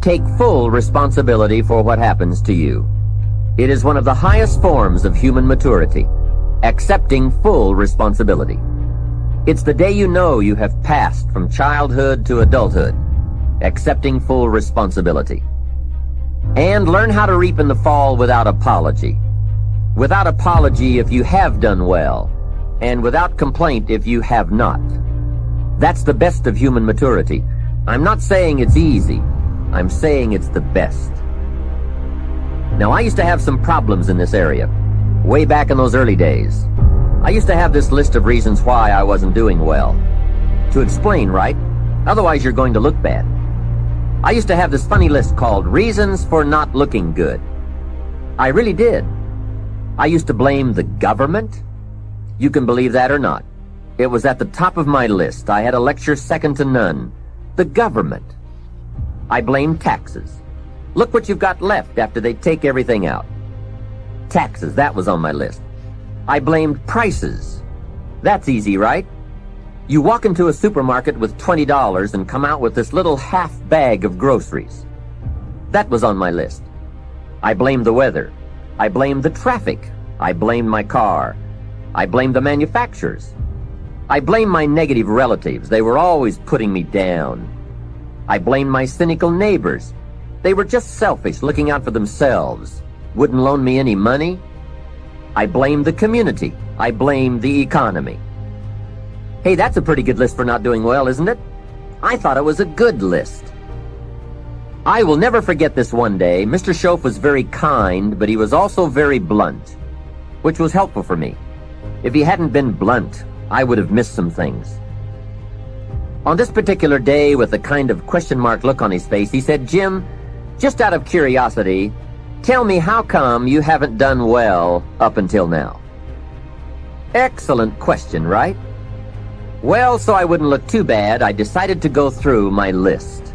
Take full responsibility for what happens to you. It is one of the highest forms of human maturity, accepting full responsibility. It's the day you know you have passed from childhood to adulthood, accepting full responsibility. And learn how to reap in the fall without apology. Without apology if you have done well, and without complaint if you have not. That's the best of human maturity. I'm not saying it's easy. I'm saying it's the best. Now, I used to have some problems in this area, way back in those early days. I used to have this list of reasons why I wasn't doing well. To explain, right? Otherwise you're going to look bad. I used to have this funny list called Reasons for Not Looking Good. I really did. I used to blame the government. You can believe that or not. It was at the top of my list. I had a lecture second to none. The government. I blamed taxes. Look what you've got left after they take everything out. Taxes, that was on my list. I blamed prices. That's easy, right? You walk into a supermarket with $20 and come out with this little half bag of groceries. That was on my list. I blamed the weather. I blamed the traffic. I blamed my car. I blamed the manufacturers. I blamed my negative relatives. They were always putting me down. I blamed my cynical neighbors. They were just selfish, looking out for themselves. Wouldn't loan me any money. I blamed the community. I blamed the economy. Hey, that's a pretty good list for not doing well, isn't it? I thought it was a good list. I will never forget this one day. Mr. Schoaf was very kind, but he was also very blunt, which was helpful for me. If he hadn't been blunt, I would have missed some things. On this particular day, with a kind of question mark look on his face, he said, "Jim, just out of curiosity, tell me how come you haven't done well up until now?" Excellent question, right? Well, so I wouldn't look too bad, I decided to go through my list.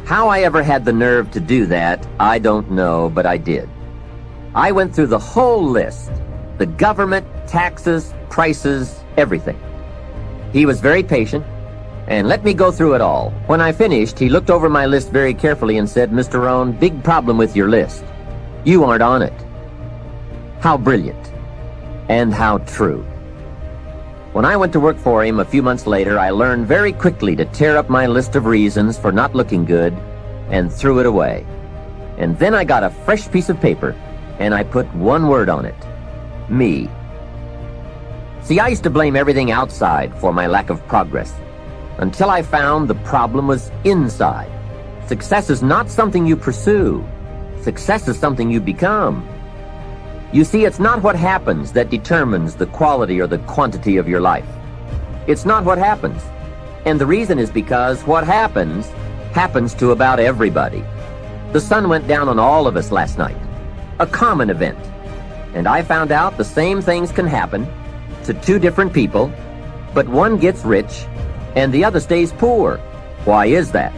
How I ever had the nerve to do that, I don't know, but I did. I went through the whole list. The government, taxes, prices, everything. He was very patient and let me go through it all. When I finished, he looked over my list very carefully and said, "Mr. Rohn, big problem with your list. You aren't on it." How brilliant and how true. When I went to work for him a few months later, I learned very quickly to tear up my list of reasons for not looking good and threw it away. And then I got a fresh piece of paper and I put one word on it: me. See, I used to blame everything outside for my lack of progress, until I found the problem was inside. Success is not something you pursue. Success is something you become. You see, it's not what happens that determines the quality or the quantity of your life. It's not what happens. And the reason is because what happens to about everybody. The sun went down on all of us last night. A common event. And I found out the same things can happen to two different people, but one gets rich and the other stays poor. Why is that?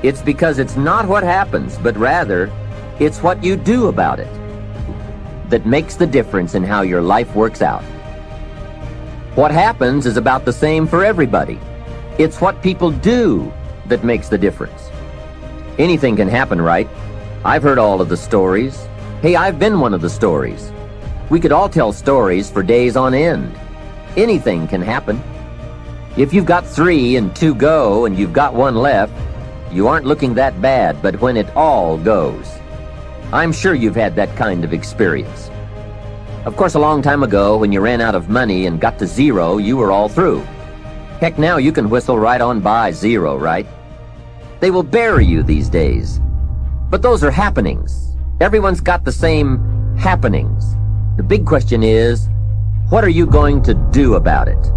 It's because it's not what happens, but rather, it's what you do about it that makes the difference in how your life works out. What happens is about the same for everybody. It's what people do that makes the difference. Anything can happen, right? I've heard all of the stories. Hey, I've been one of the stories. We could all tell stories for days on end. Anything can happen. If you've got 3 and 2 go and you've got 1 left, you aren't looking that bad, but when it all goes, I'm sure you've had that kind of experience. Of course, a long time ago, when you ran out of money and got to 0, you were all through. Heck, now you can whistle right on by 0, right? They will bury you these days. But those are happenings. Everyone's got the same happenings. The big question is, what are you going to do about it?